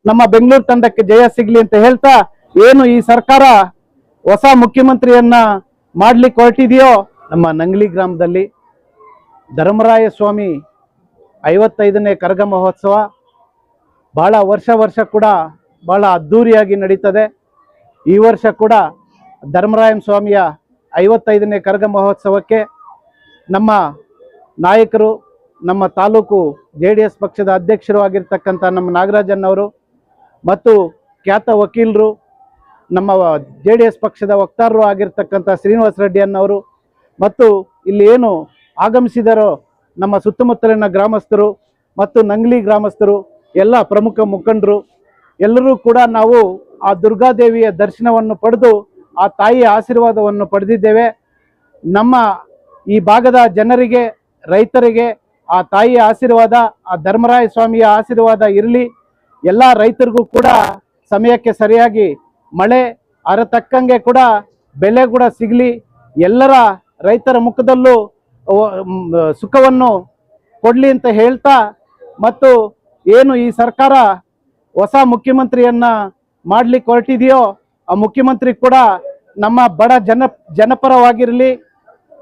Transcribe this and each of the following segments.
ನಮ್ಮ ಬೆಂಗಳೂರು ತಂಡಕ್ಕೆ ಜಯ ಸಿಗ್ಲಿ ಅಂತ ಹೇಳ್ತಾ, ಏನು ಈ ಸರ್ಕಾರ ಹೊಸ ಮುಖ್ಯಮಂತ್ರಿಯನ್ನ ಮಾಡ್ಲಿಕ್ಕೆ ಹೊರಟಿದೆಯೋ, ನಮ್ಮ ನಂಗ್ಲಿ ಗ್ರಾಮದಲ್ಲಿ ಧರ್ಮರಾಯ ಸ್ವಾಮಿ 55ನೇ ಕರಗ ಮಹೋತ್ಸವ ಬಹಳ ವರ್ಷ ಕೂಡ ಬಹಳ ಅದ್ಧೂರಿಯಾಗಿ ನಡೀತದೆ. ಈ ವರ್ಷ ಕೂಡ ಧರ್ಮರಾಯನ ಸ್ವಾಮಿಯ 55ನೇ ಕರಗ ಮಹೋತ್ಸವಕ್ಕೆ ನಮ್ಮ ನಾಯಕರು, ನಮ್ಮ ತಾಲೂಕು JDS ಪಕ್ಷದ ಅಧ್ಯಕ್ಷರು ಆಗಿರ್ತಕ್ಕಂಥ ನಮ್ಮ ನಾಗರಾಜನ್ನವರು ಮತ್ತು ಖ್ಯಾತ ವಕೀಲರು, ನಮ್ಮ JDS ಪಕ್ಷದ ವಕ್ತಾರರು ಆಗಿರ್ತಕ್ಕಂಥ ಶ್ರೀನಿವಾಸ ರೆಡ್ಡಿ ಅನ್ನವರು ಮತ್ತು ಇಲ್ಲಿ ಏನು ಆಗಮಿಸಿದರೋ ನಮ್ಮ ಸುತ್ತಮುತ್ತಲಿನ ಗ್ರಾಮಸ್ಥರು ಮತ್ತು ನಂಗ್ಲಿ ಗ್ರಾಮಸ್ಥರು, ಎಲ್ಲ ಪ್ರಮುಖ ಮುಖಂಡರು ಎಲ್ಲರೂ ಕೂಡ ನಾವು ಆ ದುರ್ಗಾದೇವಿಯ ದರ್ಶನವನ್ನು ಪಡೆದು ಆ ತಾಯಿಯ ಆಶೀರ್ವಾದವನ್ನು ಪಡೆದಿದ್ದೇವೆ. ನಮ್ಮ ಈ ಭಾಗದ ಜನರಿಗೆ, ರೈತರಿಗೆ ಆ ತಾಯಿಯ ಆಶೀರ್ವಾದ, ಆ ಧರ್ಮರಾಯ ಸ್ವಾಮಿಯ ಆಶೀರ್ವಾದ ಇರಲಿ. ಎಲ್ಲ ರೈತರಿಗೂ ಕೂಡ ಸಮಯಕ್ಕೆ ಸರಿಯಾಗಿ ಮಳೆ ಅರತಕ್ಕಂಗೆ ಕೂಡ ಬೆಲೆ ಕೂಡ ಸಿಗಲಿ. ಎಲ್ಲರ ರೈತರ ಮುಖದಲ್ಲೂ ಸುಖವನ್ನು ಕೊಡಲಿ ಅಂತ ಹೇಳ್ತಾ, ಮತ್ತು ಏನು ಈ ಸರ್ಕಾರ ಹೊಸ ಮುಖ್ಯಮಂತ್ರಿಯನ್ನ ಮಾಡ್ಲಿಕ್ಕೆ ಹೊರಟಿದೆಯೋ ಆ ಮುಖ್ಯಮಂತ್ರಿ ಕೂಡ ನಮ್ಮ ಬಡ ಜನಪರವಾಗಿರಲಿ,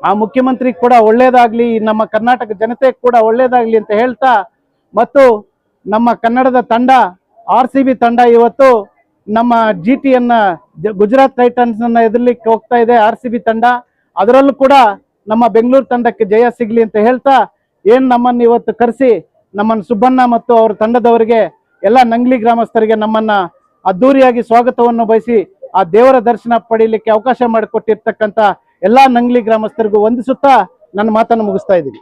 ಆ ಮುಖ್ಯಮಂತ್ರಿ ಕೂಡ ಒಳ್ಳೇದಾಗ್ಲಿ, ನಮ್ಮ ಕರ್ನಾಟಕ ಜನತೆ ಕೂಡ ಒಳ್ಳೇದಾಗ್ಲಿ ಅಂತ ಹೇಳ್ತಾ, ಮತ್ತು ನಮ್ಮ ಕನ್ನಡದ ತಂಡ RCB ತಂಡ ಇವತ್ತು ನಮ್ಮ GTಯನ್ನ ಗುಜರಾತ್ ಟೈಟನ್ಸ್ ಅನ್ನ ಎದುರ್ಲಿಕ್ಕೆ ಹೋಗ್ತಾ ಇದೆ. RCB ತಂಡ, ಅದರಲ್ಲೂ ಕೂಡ ನಮ್ಮ ಬೆಂಗಳೂರು ತಂಡಕ್ಕೆ ಜಯ ಸಿಗ್ಲಿ ಅಂತ ಹೇಳ್ತಾ, ಏನ್ ನಮ್ಮನ್ನು ಇವತ್ತು ಕರೆಸಿ ನಮ್ಮನ್ನು ಸುಬ್ಬಣ್ಣ ಮತ್ತು ಅವರ ತಂಡದವರಿಗೆ, ಎಲ್ಲ ನಂಗ್ಲಿ ಗ್ರಾಮಸ್ಥರಿಗೆ ನಮ್ಮನ್ನ ಅದ್ದೂರಿಯಾಗಿ ಸ್ವಾಗತವನ್ನು ಬಯಸಿ ಆ ದೇವರ ದರ್ಶನ ಪಡೀಲಿಕ್ಕೆ ಅವಕಾಶ ಮಾಡಿಕೊಟ್ಟಿರ್ತಕ್ಕಂಥ ಎಲ್ಲ ನಂಗ್ಲಿ ಗ್ರಾಮಸ್ಥರಿಗೂ ವಂದಿಸುತ್ತಾ ನನ್ನ ಮಾತನ್ನು ಮುಗಿಸ್ತಾ ಇದ್ದೀನಿ.